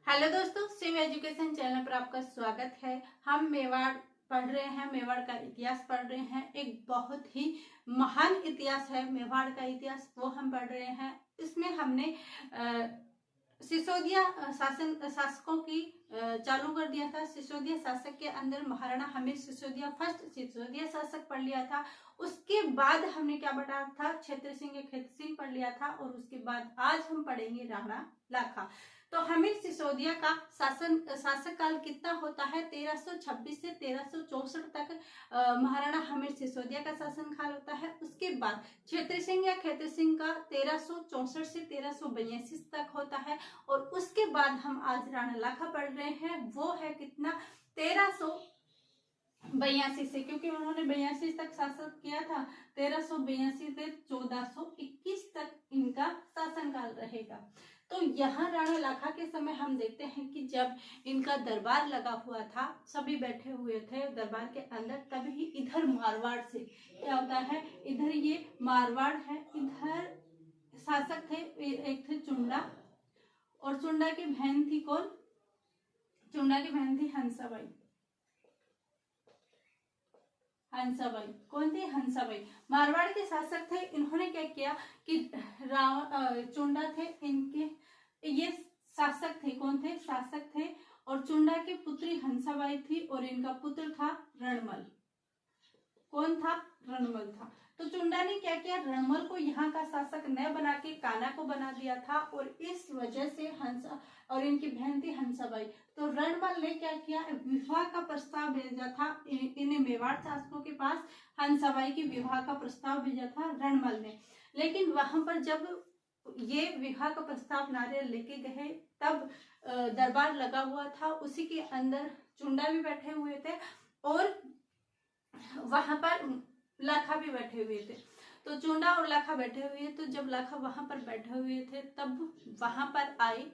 Hello दोस्तों, Shiv education channel पर आपका स्वागत है। हम मेवाड़ पढ़ रहे हैं, मेवाड़ का इतिहास पढ़ रहे हैं। एक बहुत ही महान इतिहास है मेवाड़ का इतिहास, वो हम पढ़ रहे हैं। इसमें हमने सिसोदिया शासकों की चालू कर दिया था। सिसोदिया शासक के अंदर महाराणा हमीर सिसोदिया फर्स्ट सिसोदिया शासक पढ़ लिया था। उसके बाद हमने क्या पढ़ा था, क्षेत्र सिंह या क्षेत्र सिंह पढ़ लिया था। और उसके बाद आज हम पढ़ेंगे राणा लाखा। तो हमीर सिसोदिया का शासक काल कितना होता है, 1326 से 1364 तक महाराणा हमीर सिसोदिया का शासन काल होता है। उसके बाद क्षेत्र सिंह या क्षेत्र सिंह का 1364 से 1382 तक होता है। और उसके बाद हम आज राणा लाखा पढ़ रहे हैं, वो है कितना, 1382 से, क्योंकि उन्होंने 82 तक शासन किया था। 1382 से 1421 तक इनका शासनकाल रहेगा। तो यहाँ राणा लाखा के समय हम देखते हैं कि जब इनका दरबार लगा हुआ था, सभी बैठे हुए थे दरबार के अंदर, तभी इधर मारवाड़ से क्या होता है, इधर ये मारवाड़ है, इधर शासक थे, एक थे चुंडा, और चुंडा की बहन थी कौन, चुंडा की बहन थी हंसाबाई। हंसाबाई कौन थी, हंसाबाई मारवाड़ के शासक थे। इन्होंने क्या किया कि चुंडा थे, इनके ये शासक थे, कौन थे, शासक थे। और चुंडा की पुत्री हंसाबाई थी और इनका पुत्र था रणमल। कौन था, रणमल था। तो चुंडा ने क्या किया, रणमल को यहाँ का शासक न बना के कान्हा को बना दिया था। और इस वजह से हंसा और इनकी बहन थी हंसाबाई, तो रणमल ने क्या किया, विवाह का प्रस्ताव भेजा था इन मेवाड़ शासकों के पास। हंसाबाई की विवाह का प्रस्ताव भेजा था रणमल ने। लेकिन वहां पर जब ये विवाह का प्रस्ताव नारियल लेके गए, तब दरबार लगा हुआ था, उसी के अंदर चुंडा भी बैठे हुए थे और वहां पर लाखा भी बैठे हुए थे। तो चुंडा और लाखा बैठे हुए, तो जब लाखा वहां पर बैठे हुए थे, तब वहां पर आए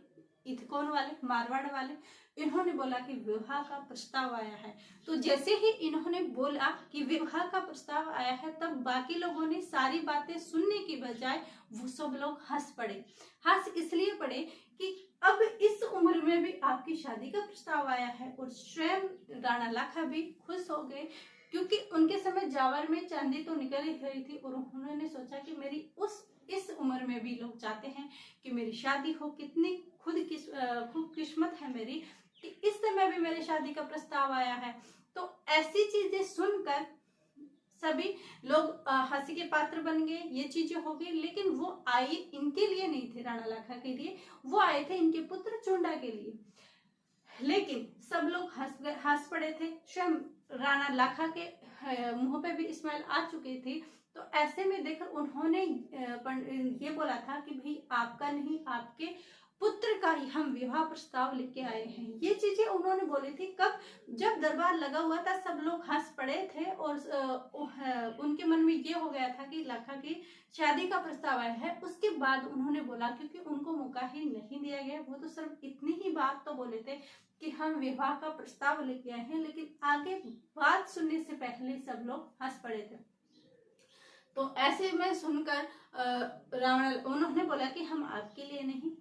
इथकोन वाले, मारवाड़ वाले। इन्होंने बोला कि विवाह का प्रस्ताव आया है। तो जैसे ही इन्होंने बोला कि विवाह का प्रस्ताव आया है, तब बाकी लोगों ने सारी बातें सुनने की बजाय वो सब लोग हंस पड़े। हंस इसलिए पड़े कि अब इस उम्र में भी आपकी शादी का प्रस्ताव आया है। और स्वयं राणा लाखा भी खुश हो गए, क्योंकि उनके समय जावर में चांदी तो निकल ही रही थी। और उन्होंने सोचा कि मेरी इस उम्र में भी लोग चाहते हैं कि मेरी शादी हो। कितनी खूब किस्मत है मेरी कि इस समय भी मेरी शादी का प्रस्ताव आया है। तो ऐसी चीजें सुनकर सभी लोग हंसी के पात्र बन गए। ये चीजें हो गई, लेकिन वो आई इनके लिए नहीं थे, राणा लाखा के लिए, वो आए थे इनके पुत्र चुंडा के लिए। लेकिन सब लोग हंस पड़े थे। स्वयं राणा लाखा के मुंह पे भी स्माइल आ चुकी थी। तो ऐसे में देखकर उन्होंने ये बोला था कि भाई आपका नहीं, आपके पुत्र का ही हम विवाह प्रस्ताव लेके आए हैं। ये चीजें उन्होंने बोली थी कब, जब दरबार लगा हुआ था, सब लोग हंस पड़े थे। और उनके मन में ये हो गया था कि लाखा की शादी का प्रस्ताव आया है। उसके बाद उन्होंने बोला, क्योंकि उनको मौका ही नहीं दिया गया, वो तो सिर्फ इतनी ही बात तो बोले थे कि हम विवाह का प्रस्ताव लेके आए हैं, लेकिन आगे बात सुनने से पहले सब लोग हंस पड़े थे। तो ऐसे में सुनकर उन्होंने बोला कि हम आपके लिए नहीं,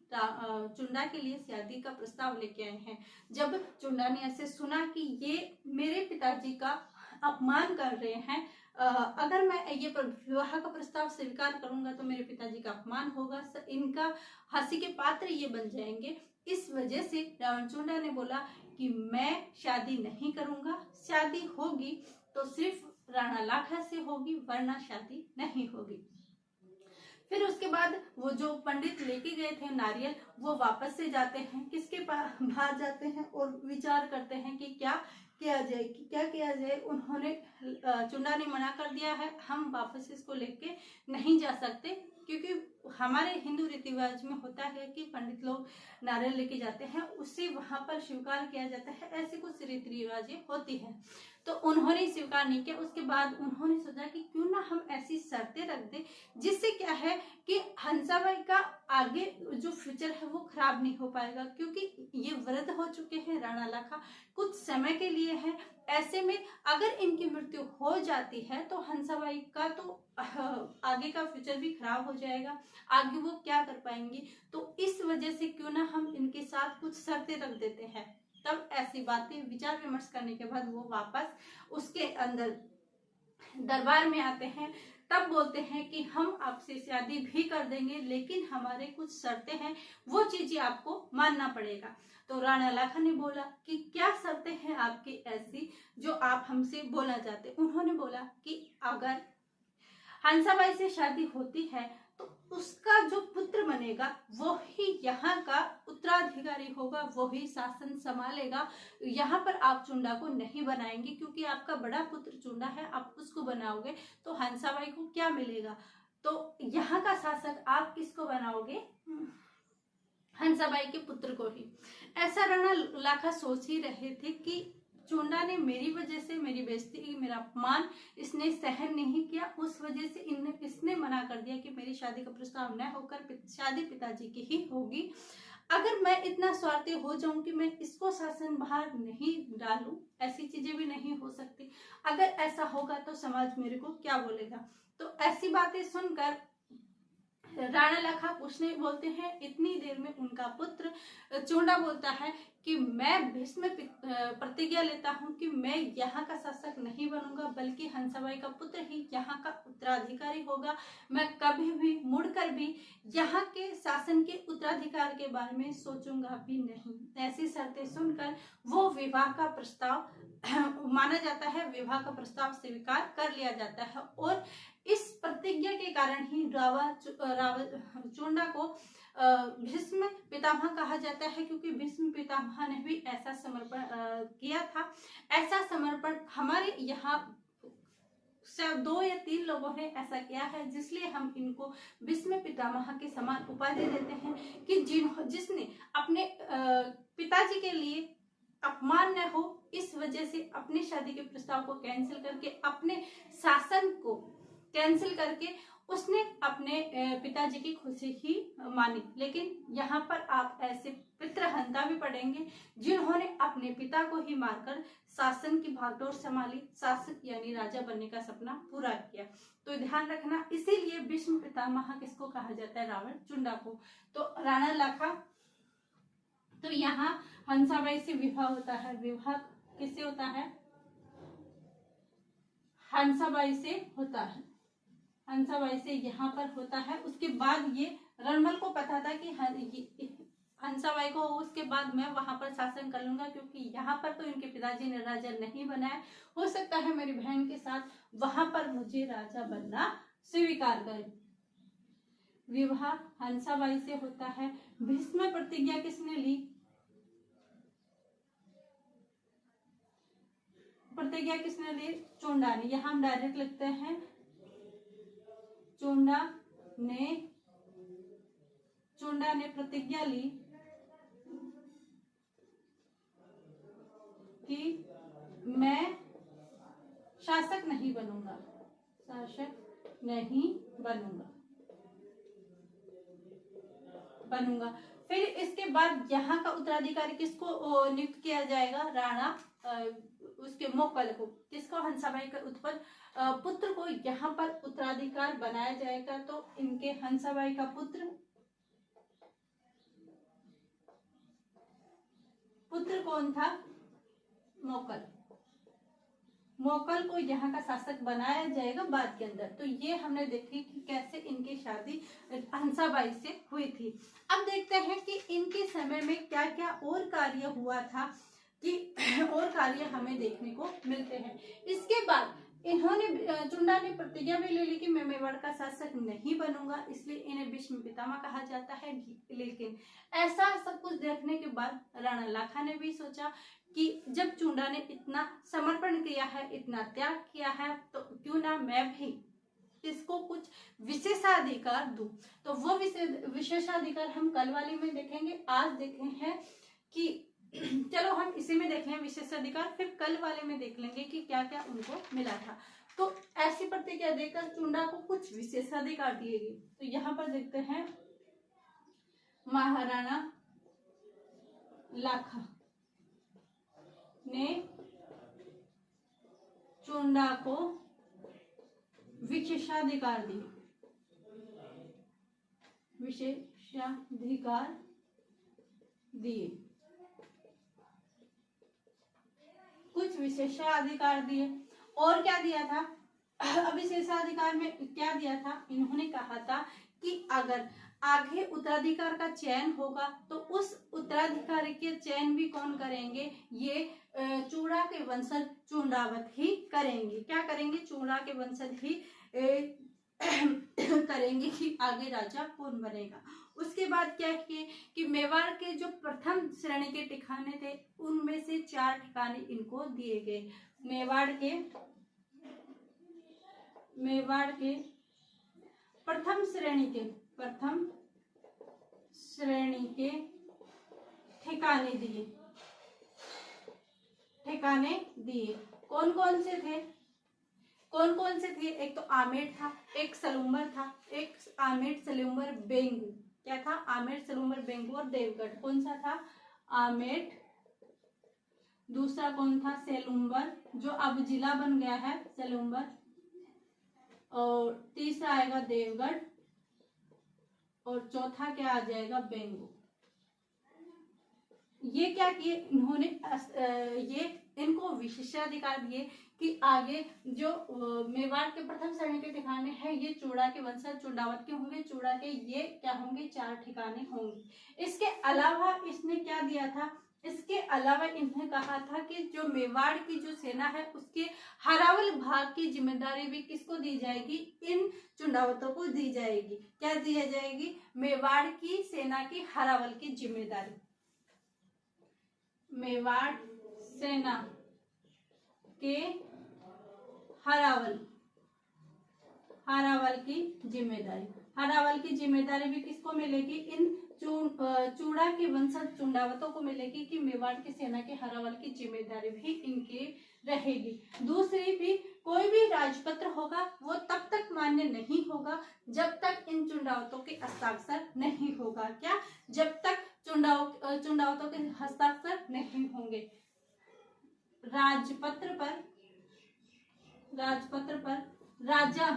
चुंडा के लिए शादी का प्रस्ताव लेके आए हैं। जब चुंडा ने ऐसे सुना कि ये मेरे पिताजी का अपमान कर रहे हैं, अगर मैं ये विवाह का प्रस्ताव स्वीकार करूंगा तो मेरे पिताजी का अपमान होगा, इनका हंसी के पात्र ये बन जाएंगे। इस वजह से रावण चुंडा ने बोला कि मैं शादी नहीं करूंगा, शादी होगी तो सिर्फ राणा लाखा से होगी, वरना शादी नहीं होगी। फिर उसके बाद वो जो पंडित लेके गए थे नारियल, वो वापस से जाते हैं, किसके पास, बाहर जाते हैं और विचार करते हैं कि क्या किया जाए, क्या किया जाए। उन्होंने चुंडा ने मना कर दिया है, हम वापस इसको लेके नहीं जा सकते, क्योंकि हमारे हिंदू रीति रिवाज में होता है कि पंडित लोग नारियल लेके जाते हैं, उससे वहां पर स्वीकार किया जाता है, ऐसी कुछ रीति रिवाजें होती है। तो उन्होंने स्वीकार नहीं किया। उसके बाद उन्होंने सोचा कि क्यों ना हम ऐसी शर्तें रख दें जिससे क्या है कि हंसाबाई का आगे जो फ्यूचर है वो खराब नहीं हो पाएगा, क्योंकि ये वृद्ध हो चुके हैं, राणा लाखा कुछ समय के लिए है। ऐसे में अगर इनकी मृत्यु हो जाती है तो हंसाबाई का तो आगे का फ्यूचर भी खराब हो जाएगा, आगे वो क्या कर पाएंगी। तो इस वजह से क्यों ना हम इनके साथ कुछ शर्तें रख देते हैं। तब ऐसी बातें विचार विमर्श करने के बाद वो वापस उसके अंदर दरबार में आते हैं। तब बोलते हैं कि हम आपसे शादी भी कर देंगे, लेकिन हमारे कुछ शर्तें हैं, वो चीजें आपको मानना पड़ेगा। तो राणा लाखा ने बोला कि क्या शर्तें हैं आपकी ऐसी जो आप हमसे बोलना चाहते। उन्होंने बोला कि अगर हंसाबाई से शादी होती है तो उसका जो पुत्र बनेगा वो ही यहाँ का उत्तराधिकारी होगा, वो ही शासन संभालेगा। यहाँ पर आप चुंडा को नहीं बनाएंगे, क्योंकि आपका बड़ा पुत्र चुंडा है, आप उसको बनाओगे तो हंसाबाई को क्या मिलेगा। तो यहाँ का शासक आप किसको बनाओगे, हंसाबाई के पुत्र को ही। ऐसा राणा लाखा सोच ही रहे थे कि चुंडा ने मेरी वजह से मेरी बेइज्जती, मेरा अपमान इसने सहन नहीं किया, उस वजह से इसने मना कर दिया कि मेरी शादी का प्रस्ताव न होकर शादी पिताजी की ही होगी। अगर मैं इतना स्वार्थी हो जाऊं कि मैं इसको शासन बाहर नहीं डालूं, ऐसी चीजें भी नहीं हो सकती। अगर ऐसा होगा तो समाज मेरे को क्या बोलेगा। तो ऐसी बातें सुनकर राणा लाखा पूछने बोलते हैं। इतनी देर में उनका पुत्र चुंडा बोलता है कि मैं भीष्म प्रतिज्ञा लेता हूं कि मैं यहाँ का शासक नहीं बनूंगा, बल्कि हंसाबाई का पुत्र ही यहाँ का उत्तराधिकारी होगा। मैं कभी भी मुड़कर भी यहाँ के शासन के उत्तराधिकार के बारे में सोचूंगा भी नहीं। ऐसी शर्तें सुनकर वो विवाह का प्रस्ताव माना जाता है, विवाह का प्रस्ताव स्वीकार कर लिया जाता है। और इस प्रतिज्ञा के कारण ही चुंडा को भीष्म पितामह कहा जाता है, क्योंकि भीष्म पितामह ने भी ऐसा समर्पण किया था। ऐसा समर्पण हमारे यहाँ 2 या 3 लोगों ने ऐसा किया है, जिसलिए हम इनको भीष्म पितामह के समान उपाधि देते हैं कि जिसने अपने पिताजी के लिए अपमान न हो, इस वजह से अपनी शादी के प्रस्ताव को कैंसिल करके, अपने शासन को कैंसिल करके उसने अपने पिताजी की खुशी ही मानी। लेकिन यहाँ पर आप ऐसे पितृहंता भी पढ़ेंगे जिन्होंने अपने पिता को ही मारकर शासन की भागदौड़ संभाली, शासक यानी राजा बनने का सपना पूरा किया। तो ध्यान रखना, इसीलिए भीष्म पितामह किसको कहा जाता है, रावण चुंडा को। तो राणा लाखा, तो यहाँ हंसाबाई से विवाह होता है। विवाह किससे होता है, हंसाबाई से होता है, हंसाबाई से यहाँ पर होता है। उसके बाद ये रणमल को पता था कि हंसाबाई को उसके बाद मैं वहां पर शासन कर लूंगा, क्योंकि यहाँ पर तो इनके पिताजी ने राजा नहीं बनाया, हो सकता है मेरी बहन के साथ वहां पर मुझे राजा बनना स्वीकार करे। विवाह हंसाबाई से होता है। भीष्म प्रतिज्ञा किसने ली, प्रतिज्ञा किसने ली, चुंडा ने। यहाँ हम डायरेक्ट लिखते हैं चुंडा ने प्रतिज्ञा ली कि मैं शासक नहीं बनूंगा, शासक नहीं बनूंगा। फिर इसके बाद यहाँ का उत्तराधिकारी किसको नियुक्त किया जाएगा, राणा उसके मोकल को, किसको, हंसाबाई के उत्पन्न पुत्र को यहाँ पर उत्तराधिकार बनाया जाएगा। तो इनके हंसाबाई का पुत्र कौन था, मोकल। मोकल को यहाँ का शासक बनाया जाएगा बाद के अंदर। तो ये हमने देखी कि कैसे इनकी शादी हंसाबाई से हुई थी। अब देखते हैं कि इनके समय में क्या क्या और कार्य हुआ था, कि और कार्य हमें देखने को मिलते हैं। इसके बाद इन्होंने, चुंडा ने प्रतिज्ञा भी ले ली कि मैं मेवाड़ का शासक नहीं बनूंगा, इसलिए इन्हें भीष्म पितामह कहा जाता है। लेकिन ऐसा सब कुछ देखने के बाद राणा लाखा ने भी सोचा कि जब चुंडा ने इतना समर्पण किया है, इतना त्याग किया है, तो क्यों ना मैं भी इसको कुछ विशेषाधिकार दूं। तो वो विशेषाधिकार हम कल वाली में देखेंगे। आज देखे हैं कि चलो हम इसी में देख लें विशेषाधिकार, फिर कल वाले में देख लेंगे कि क्या क्या उनको मिला था। तो ऐसी प्रतिक्रिया देकर चुंडा को कुछ विशेषाधिकार दिए गए। तो यहाँ पर देखते हैं महाराणा लाखा ने चुंडा को विशेषाधिकार दिए, विशेषाधिकार दिए, कुछ विशेषाधिकार दिए। और क्या दिया था? अब विशेषाधिकार में क्या दिया था? इन्होंने कहा था कि अगर आगे उत्तराधिकार का चयन होगा तो उस उत्तराधिकारी के चयन भी कौन करेंगे? ये चूड़ा के वंशज चुंडावत ही करेंगे। क्या करेंगे? चूड़ा के वंशज ही करेंगे कि आगे राजा कौन बनेगा। उसके बाद क्या किए कि मेवाड़ के जो प्रथम श्रेणी के ठिकाने थे उनमें से 4 ठिकाने इनको दिए गए। मेवाड़ के प्रथम श्रेणी के ठिकाने दिए। कौन कौन से थे? एक तो आमेर था, एक सलूम्बर था, एक आमेर सलूम्बर बेंगू। क्या था? आमेर सलूम्बर बेंगू और देवगढ़। कौन सा था? आमेर। दूसरा कौन था? सेलुम्बर, जो अब जिला बन गया है सेलुम्बर। और तीसरा आएगा देवगढ़ और चौथा क्या आ जाएगा? बेंगू। ये क्या किए इन्होंने? इनको विशेषाधिकार दिए कि आगे जो मेवाड़ के प्रथम श्रेणी के ठिकाने हैं ये चूड़ा के वंशज चुंडावत के होंगे। चूड़ा के ये क्या होंगे? 4 ठिकाने होंगे। इसके अलावा इसने क्या दिया था? इसके अलावा इन्होंने कहा था कि जो मेवाड़ की जो सेना है उसके हरावल भाग की जिम्मेदारी भी किसको दी जाएगी? इन चुंडावतों को दी जाएगी। क्या दी जाएगी? मेवाड़ की सेना की हरावल की जिम्मेदारी। मेवाड़ सेना के हरावल की जिम्मेदारी भी किसको मिलेगी? इन चूड़ा के वंशज चुंडावतों को मिलेगी कि मेवाड़ की सेना के हरावल की जिम्मेदारी भी इनकी रहेगी। दूसरी भी कोई भी राजपत्र होगा वो तब तक मान्य नहीं होगा जब तक इन चुंडावतों के हस्ताक्षर नहीं होगा। क्या? जब तक चुंडावतों के हस्ताक्षर नहीं होंगे। राजपत्र पर राजा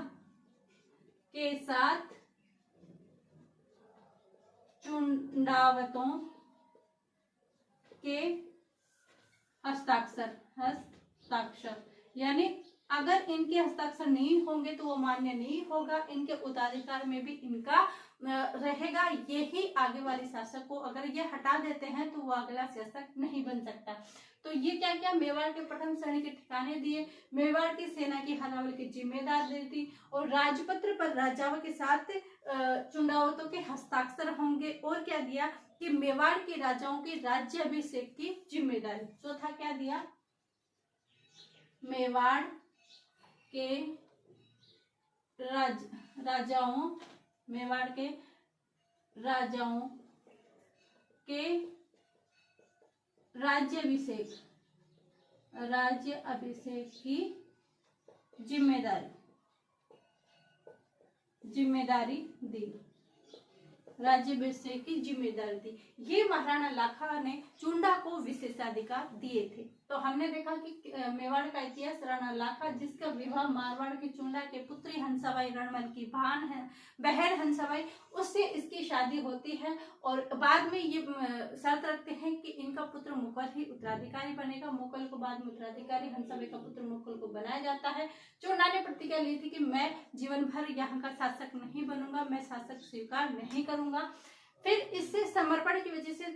के साथ चुंडावतों के हस्ताक्षर यानी अगर इनके हस्ताक्षर नहीं होंगे तो वो मान्य नहीं होगा। इनके उत्तराधिकार में भी इनका रहेगा। यही आगे वाले शासक को अगर ये हटा देते हैं तो वो अगला शासक नहीं बन सकता। तो ये क्या क्या? मेवाड़ के प्रथम श्रेणी के ठिकाने दिए, मेवाड़ की सेना की हरावल की जिम्मेदार दे दी और राजपत्र पर राजाओं के साथ चुंडावतों के हस्ताक्षर होंगे। और क्या दिया कि मेवाड़ के राजाओं के राज्याभिषेक की जिम्मेदारी। चौथा क्या दिया? मेवाड़ के राजाओं के राज्याभिषेक की जिम्मेदारी दी। राज्याभिषेक की जिम्मेदारी दी। ये महाराणा लाखा ने चुंडा को विशेषाधिकार दिए थे। तो हमने देखा कि मेवाड़ का इतिहास राणा लाखा जिसका विवाह मारवाड़ के चुंडा के पुत्री हंसाबाई रणमल की बहन हंसाबाई उससे इसकी शादी होती है और बाद में ये शर्त रखते हैं कि इनका पुत्र मुकल ही उत्तराधिकारी बनेगा। मुकल को बाद में उत्तराधिकारी, हंसाबाई का पुत्र मुकल को बनाया जाता है। चुंडा ने प्रतिज्ञा ली थी कि मैं जीवन भर यहाँ का शासक नहीं बनूंगा, मैं शासक स्वीकार नहीं करूंगा। फिर इससे समर्पण की वजह से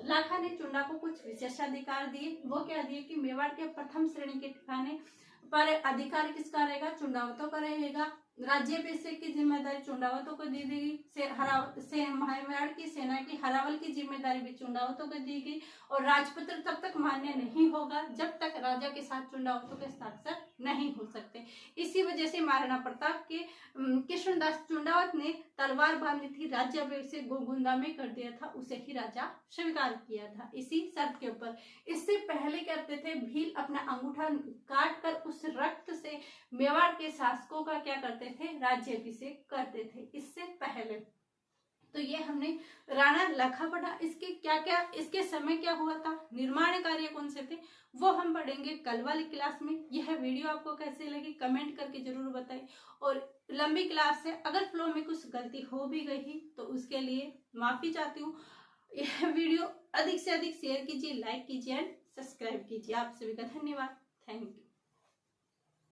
लाखा ने चुंडा को कुछ विशेषाधिकार दिए। वो क्या दिए कि मेवाड़ के प्रथम श्रेणी के ठिकाने पर अधिकार किसका रहेगा? चुंडावतों का रहेगा। राज्याभिषेक की जिम्मेदारी चुंडावतों को दी गई। मेवाड़ की सेना की हरावल की जिम्मेदारी भी चुंडावतों को दी गई और राजपत्र तब तक मान्य नहीं होगा जब तक राजा के साथ चुंडावतों के हस्ताक्षर नहीं हो सकते। इसी वजह से महाराणा प्रताप के कृष्णदास चुंडावत ने तलवार बांधी थी, राज्याभिषेक गोगुंदा में कर दिया था, उसे ही राजा स्वीकार किया था इसी शर्त के ऊपर। इससे पहले करते थे, भील अपना अंगूठा काट कर उस रक्त से मेवाड़ के शासकों का क्या करते थे, राज्याभिषेक करते थे इससे पहले। तो ये हमने राणा लखा पढ़ा। इसके क्या क्या, इसके समय क्या हुआ था, निर्माण कार्य कौन से थे, वो हम पढ़ेंगे कल वाली क्लास में। यह वीडियो आपको कैसे लगी कमेंट करके जरूर बताइए, और लंबी क्लास है, अगर फ्लो में कुछ गलती हो भी गई तो उसके लिए माफी चाहती हूँ। यह वीडियो अधिक से अधिक शेयर कीजिए, लाइक कीजिए एंड सब्सक्राइब कीजिए। आप सभी का धन्यवाद। Thank you.